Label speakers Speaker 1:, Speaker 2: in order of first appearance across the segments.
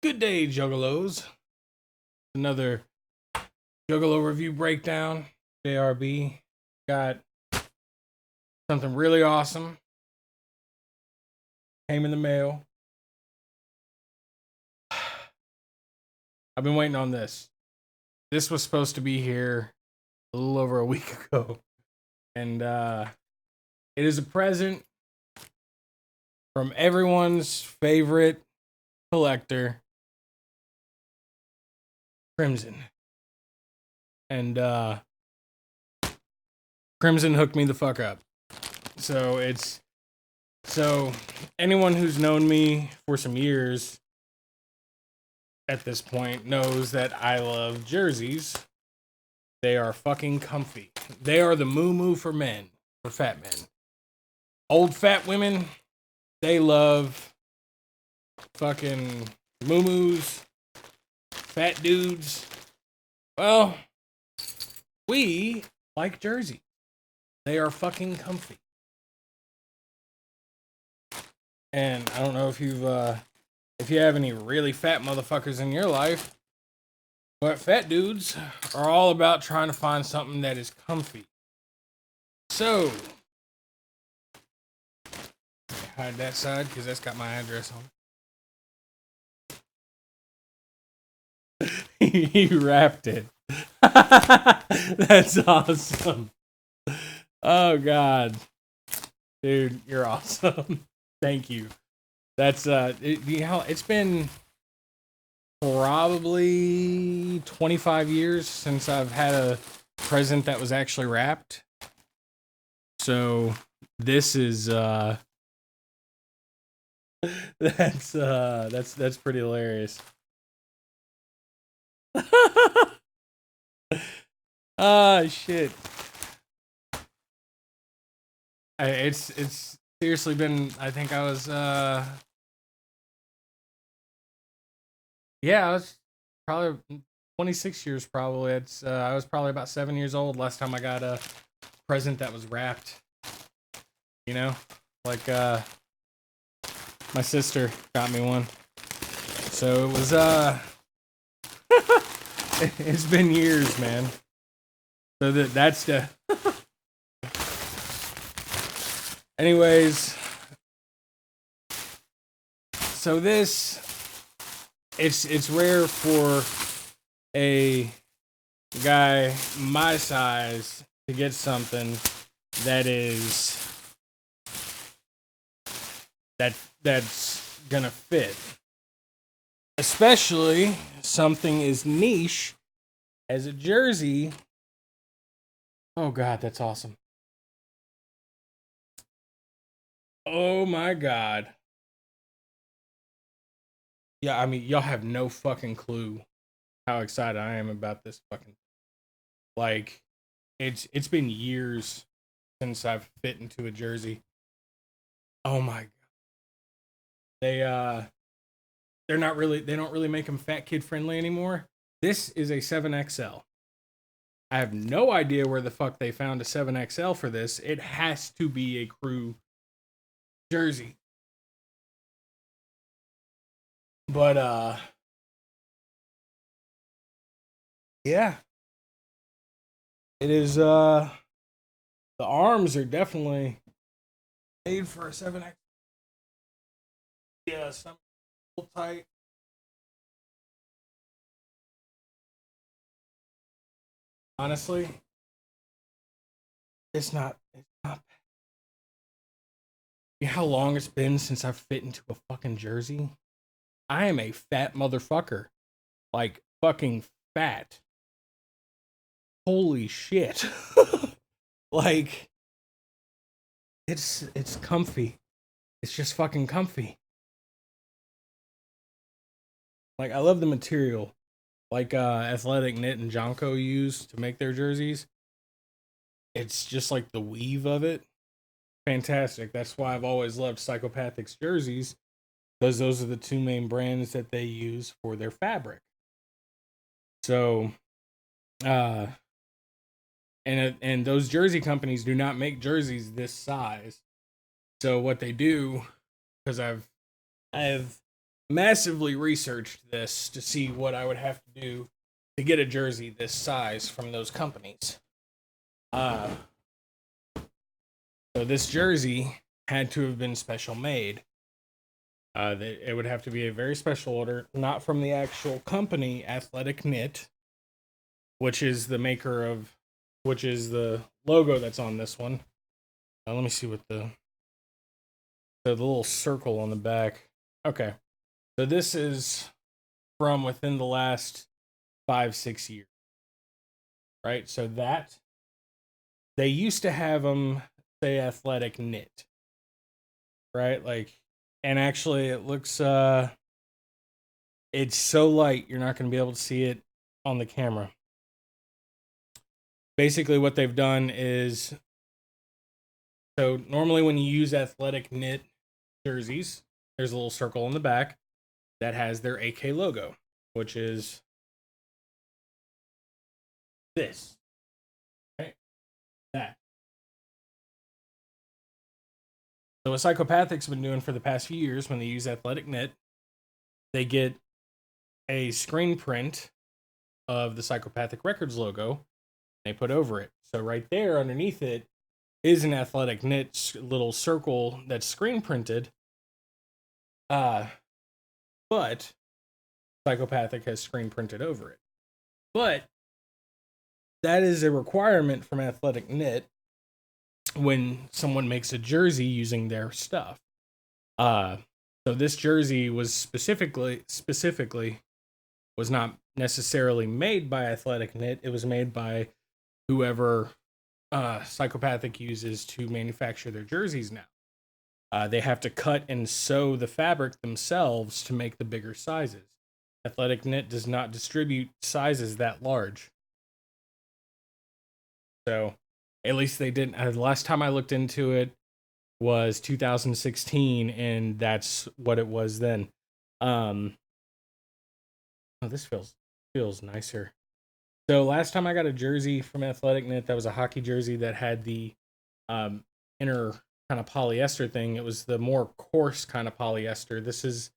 Speaker 1: Good day, Juggalos. Another Juggalo review breakdown. JRB got something really awesome. Came in the mail. I've been waiting on this. This was supposed to be here a little over a week ago. And it is a present from everyone's favorite collector, Crimson. And Crimson hooked me the fuck up. So anyone who's known me for some years at this point knows that I love jerseys. They are fucking comfy. They are the moo for men, for fat men. Old fat women, they love fucking moo-moos. Fat dudes, well, we like jerseys. They are fucking comfy. And I don't know if you have any really fat motherfuckers in your life, but fat dudes are all about trying to find something that is comfy. So, hide that side because that's got my address on it. He wrapped it. That's awesome. Oh God, dude, you're awesome. Thank you. That's it's been probably 25 years since I've had a present that was actually wrapped. So this is that's pretty hilarious. Ah, shit. It's seriously been, I think I was I was probably 26 years probably. I was probably about 7 years old last time I got a present that was wrapped. You know? Like my sister got me one. So it was it's been years, man. So that's the anyways, so this it's rare for a guy my size to get something that is that's gonna fit. Especially something as niche as a jersey. Oh God, that's awesome. Oh my God. Yeah, I mean, y'all have no fucking clue how excited I am about this fucking. Like, it's been years since I've fit into a jersey. Oh my God. They don't really make them fat kid friendly anymore. This is a 7XL. I have no idea where the fuck they found a 7XL for this. It has to be a crew jersey. But yeah. It is the arms are definitely made for a 7X. Yeah, some tight. Honestly, it's not. You know how long it's been since I've fit into a fucking jersey? I am a fat motherfucker. Like, fucking fat. Holy shit. Like, it's comfy. It's just fucking comfy. Like, I love the material. Like, Athletic Knit and Jonko use to make their jerseys. It's just like the weave of it. Fantastic. That's why I've always loved Psychopathics jerseys, because those are the two main brands that they use for their fabric. So, and those jersey companies do not make jerseys this size. So what they do, because I've massively researched this to see what I would have to do to get a jersey this size from those companies. So this jersey had to have been special made. It would have to be a very special order, not from the actual company, Athletic Knit, which is the logo that's on this one. Let me see what the little circle on the back. Okay, so this is from within the last 5-6 years, right? So that they used to have them say Athletic Knit, right? Like, and actually it looks it's so light you're not going to be able to see it on the camera. Basically what they've done is, so normally when you use Athletic Knit jerseys, there's a little circle on the back that has their AK logo, which is this, right? That. So what Psychopathic's been doing for the past few years when they use Athletic Knit, they get a screen print of the Psychopathic Records logo, they put over it. So right there underneath it is an Athletic Knit little circle that's screen printed. But Psychopathic has screen printed over it. But that is a requirement from Athletic Knit when someone makes a jersey using their stuff. So this jersey was specifically was not necessarily made by Athletic Knit. It was made by whoever Psychopathic uses to manufacture their jerseys now. They have to cut and sew the fabric themselves to make the bigger sizes. Athletic Knit does not distribute sizes that large. So, at least they didn't. The last time I looked into it was 2016, and that's what it was then. Oh, this feels nicer. So last time I got a jersey from Athletic Knit, that was a hockey jersey that had the inner kind of polyester thing. It was the more coarse kind of polyester. This has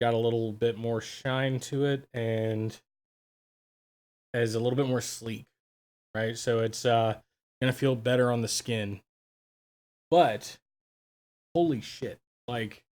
Speaker 1: got a little bit more shine to it and is a little bit more sleek, right? So it's gonna feel better on the skin. But holy shit, like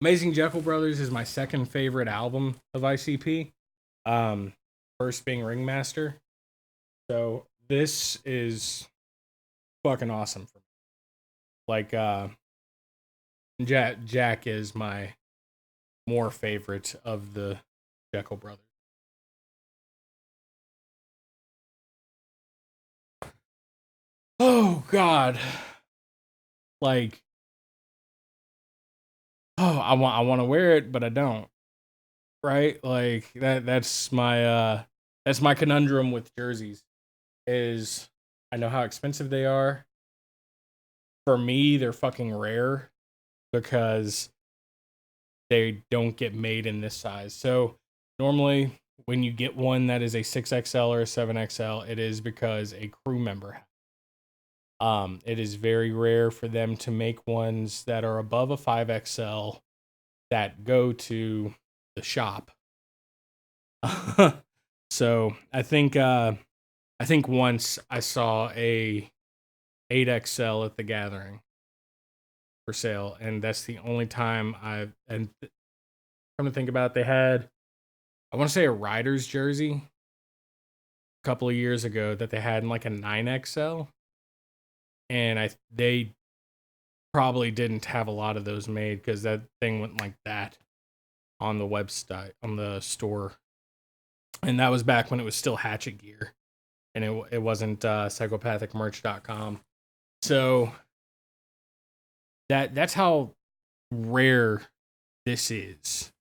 Speaker 1: Amazing Jekyll Brothers is my second favorite album of ICP. First being Ringmaster. So this is fucking awesome for me. Like Jack is my more favorite of the Jekyll Brothers. Oh God. Like, oh, I want to wear it, but I don't. Right? Like that's my conundrum with jerseys is I know how expensive they are. For me, they're fucking rare because they don't get made in this size. So normally when you get one that is a 6XL or a 7XL, it is because a crew member. It is very rare for them to make ones that are above a 5XL that go to the shop. So I think once I saw a 8XL at the Gathering for sale, and that's the only time come to think about it, they had, I want to say, a Riders jersey a couple of years ago that they had in like a 9XL, and they probably didn't have a lot of those made because that thing went like that on the website, on the store, and that was back when it was still Hatchet Gear, and it wasn't psychopathicmerch.com. So that's how rare this is,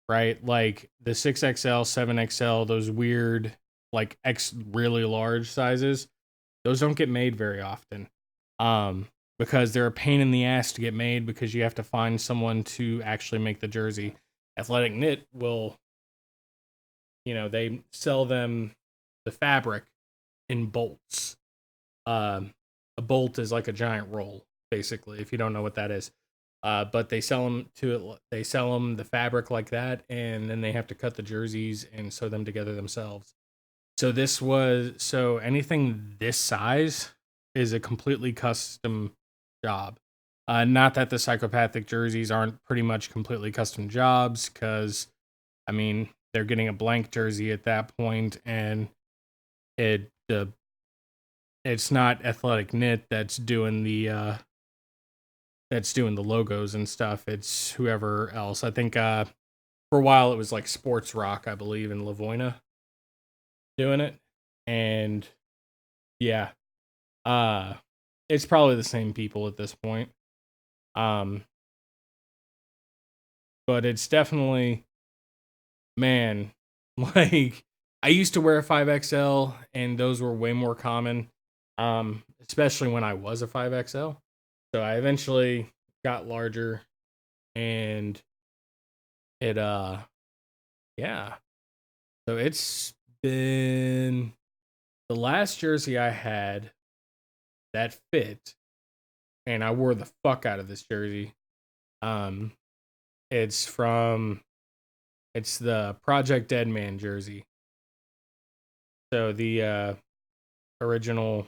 Speaker 1: right? Like the 6XL, 7XL, those weird like really large sizes, those don't get made very often. Because they're a pain in the ass to get made because you have to find someone to actually make the jersey. Athletic Knit will, they sell them the fabric in bolts. A bolt is like a giant roll, basically, if you don't know what that is. But they sell them they sell them the fabric like that, and then they have to cut the jerseys and sew them together themselves. So anything this size is a completely custom job. Not that the psychopathic jerseys aren't pretty much completely custom jobs, because I mean they're getting a blank jersey at that point, and it's not Athletic Knit that's doing the logos and stuff. It's whoever else. I think for a while it was like Sports Rock, I believe, in Livoina doing it. And yeah, it's probably the same people at this point. Um, but it's definitely, man, like I used to wear a 5XL and those were way more common. Especially when I was a 5XL. So I eventually got larger, and it yeah. So it's been the last jersey I had that fit, and I wore the fuck out of this jersey. Um it's the Project Deadman jersey. So the original,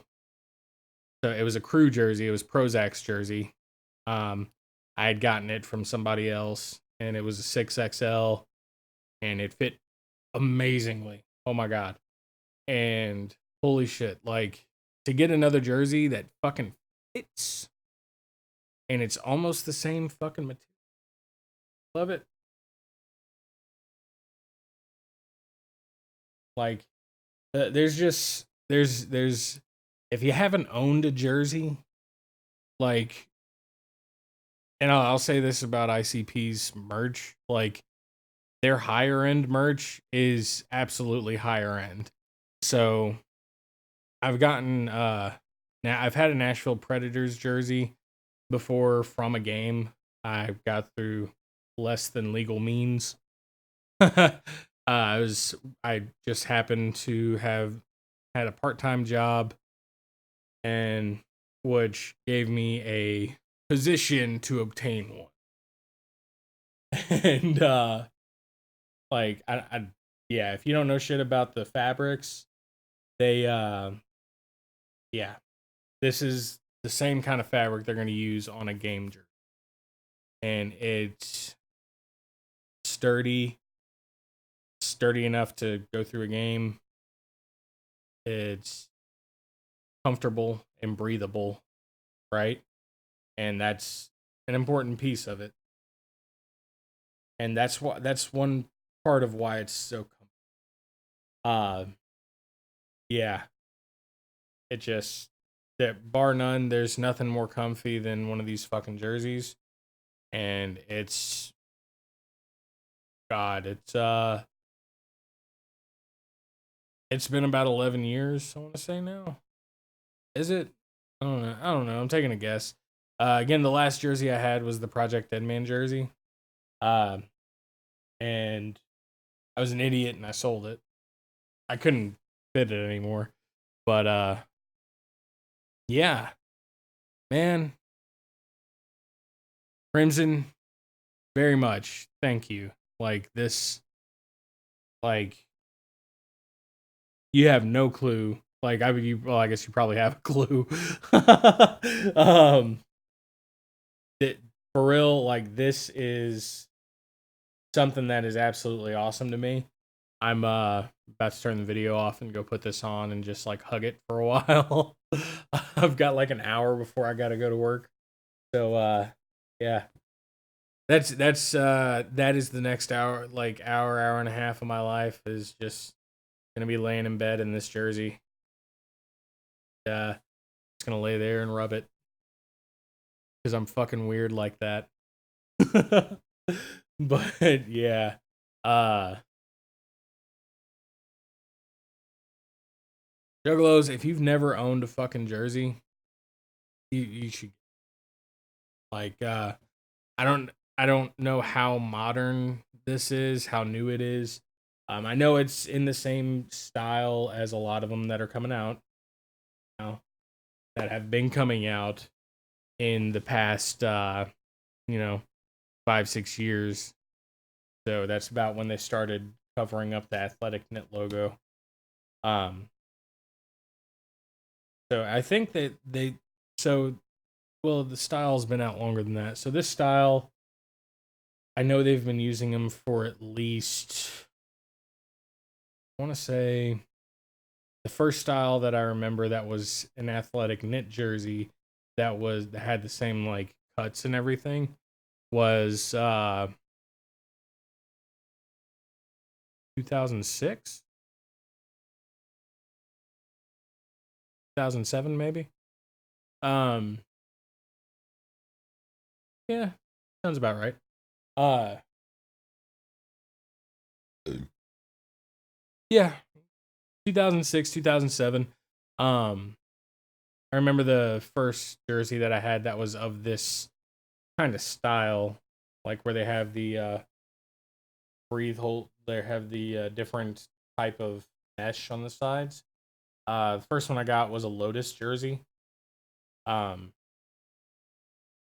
Speaker 1: so it was a crew jersey, it was Prozac's jersey. I had gotten it from somebody else, and it was a 6XL, and it fit amazingly. Oh my god. And holy shit, like to get another jersey that fucking fits, and it's almost the same fucking material. Love it. Like there's if you haven't owned a jersey, like, and I'll say this about ICP's merch, like their higher end merch is absolutely higher end. So I've gotten now I've had a Nashville Predators jersey before from a game I got through less than legal means. I just happened to have had a part-time job, and which gave me a position to obtain one. And like I yeah, if you don't know shit about the fabrics, they yeah, this is the same kind of fabric they're going to use on a game jersey. And it's sturdy, sturdy enough to go through a game. It's comfortable and breathable, right? And that's an important piece of it. And that's one part of why it's so uh yeah, it just, that bar none, there's nothing more comfy than one of these fucking jerseys. And it's god, it's been about 11 years, I want to say now. Is it? I don't know. I'm taking a guess. Again, the last jersey I had was the Project Deadman jersey. Uh, and I was an idiot and I sold it. I couldn't fit it anymore. But yeah, man, Crimson, very much. Thank you. Like this, like you have no clue. Like well, I guess you probably have a clue. um, that for real, like this is something that is absolutely awesome to me. I'm about to turn the video off and go put this on and just like hug it for a while. I've got like an hour before I got to go to work. So yeah. That is the next hour, like hour and a half of my life is just going to be laying in bed in this jersey. Just going to lay there and rub it cuz I'm fucking weird like that. But yeah. Uh Juggalos, if you've never owned a fucking jersey, you should, like I don't know how modern this is, how new it is. I know it's in the same style as a lot of them that are coming out now, that have been coming out in the past you know, 5-6 years. So that's about when they started covering up the Athletic Knit logo. So I think that the style's been out longer than that. So this style, I know they've been using them for at least, I want to say, the first style that I remember that was an Athletic Knit jersey that had the same like cuts and everything was 2006, 2007 maybe. Um yeah, sounds about right. Uh yeah, 2006, 2007. I remember the first jersey that I had that was of this kind of style, like where they have the breathe hold, they have the different type of mesh on the sides. The first one I got was a Lotus jersey. Um,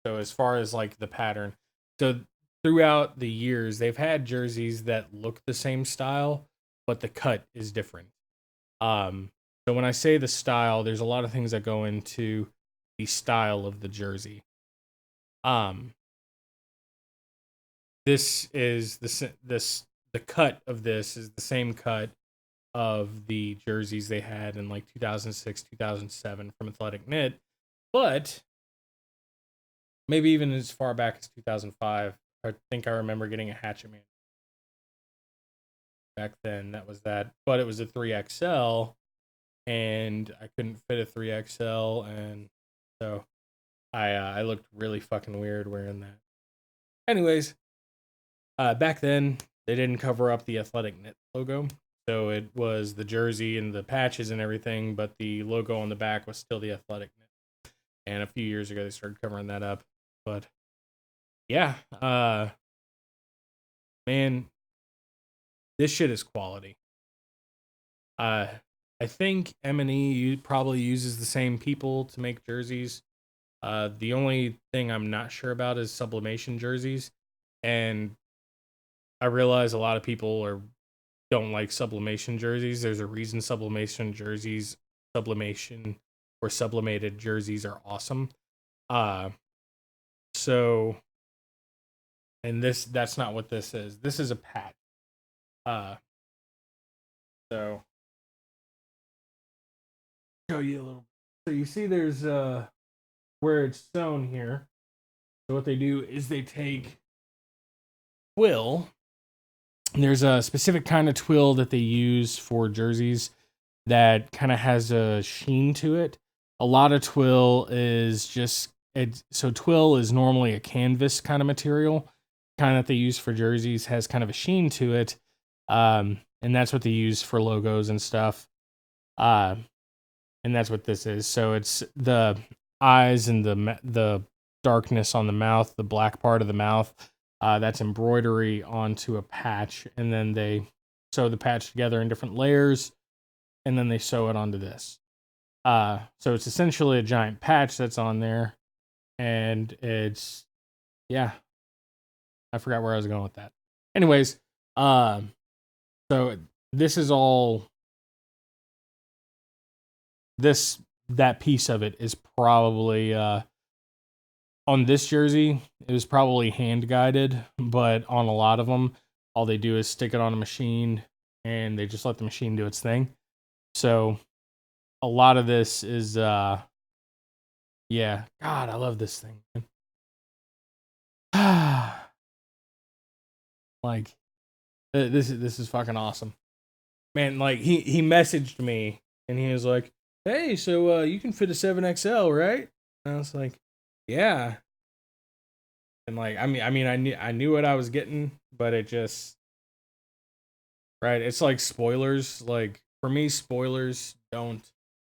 Speaker 1: so as far as like the pattern, so throughout the years they've had jerseys that look the same style, but the cut is different. Um, so when I say the style, there's a lot of things that go into the style of the jersey. Um, this is the cut of this is the same cut of the jerseys they had in like 2006, 2007 from Athletic Knit, but maybe even as far back as 2005. I think I remember getting a Hatchet Man back then. That was that, but it was a 3XL, and I couldn't fit a 3XL, and so I looked really fucking weird wearing that. Anyways, back then they didn't cover up the Athletic Knit logo, so it was the jersey and the patches and everything, but the logo on the back was still the Athletic Knit. And a few years ago they started covering that up. But yeah, man, this shit is quality. I think M&E probably uses the same people to make jerseys. The only thing I'm not sure about is sublimation jerseys, and I realize a lot of people don't like sublimation jerseys. There's a reason sublimation or sublimated jerseys are awesome. Uh, so, and that's not what this is. This is a patch. Uh, so show you a little. So you see, there's where it's sewn here. So what they do is they take twill. There's a specific kind of twill that they use for jerseys that kind of has a sheen to it. A lot of twill is just it. So twill is normally a canvas kind of material, kind that they use for jerseys has kind of a sheen to it, and that's what they use for logos and stuff. And that's what this is. So it's the eyes and the darkness on the mouth, the black part of the mouth. That's embroidery onto a patch, and then they sew the patch together in different layers, and then they sew it onto this. So it's essentially a giant patch that's on there, and it's yeah. I forgot where I was going with that. Anyways, so this is all that piece of it is probably on this jersey. It was probably hand guided, but on a lot of them, all they do is stick it on a machine and they just let the machine do its thing. So a lot of this is yeah, God, I love this thing, man. Like this is fucking awesome, man. Like he messaged me and he was like, hey, so you can fit a 7XL, right? And I was like, yeah. And like I knew what I was getting, but it just right, it's like spoilers. Like for me, spoilers don't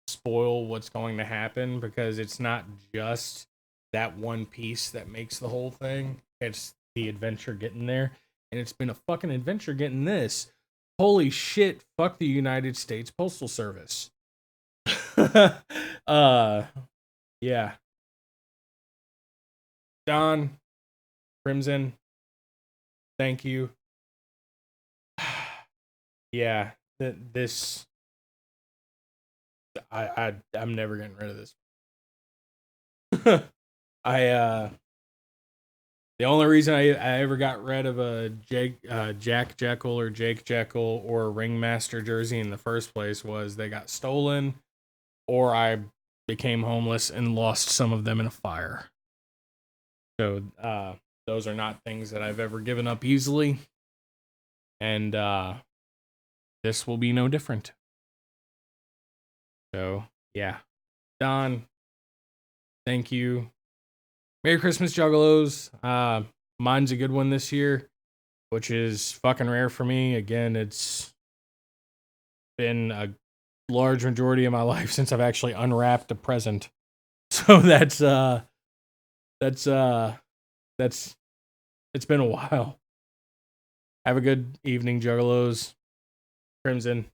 Speaker 1: spoil what's going to happen because it's not just that one piece that makes the whole thing. It's the adventure getting there. And it's been a fucking adventure getting this. Holy shit, fuck the United States Postal Service. uh yeah. Don, Crimson, thank you. Yeah, this I'm never getting rid of this. I the only reason I ever got rid of a Jack Jekyll or Jake Jekyll or Ringmaster jersey in the first place was they got stolen, or I became homeless and lost some of them in a fire. So those are not things that I've ever given up easily, and this will be no different. So yeah, Don, thank you. Merry Christmas, Juggalos. Mine's a good one this year, which is fucking rare for me. Again, it's been a large majority of my life since I've actually unwrapped a present. So that's it's been a while. Have a good evening, Juggalos. Crimson.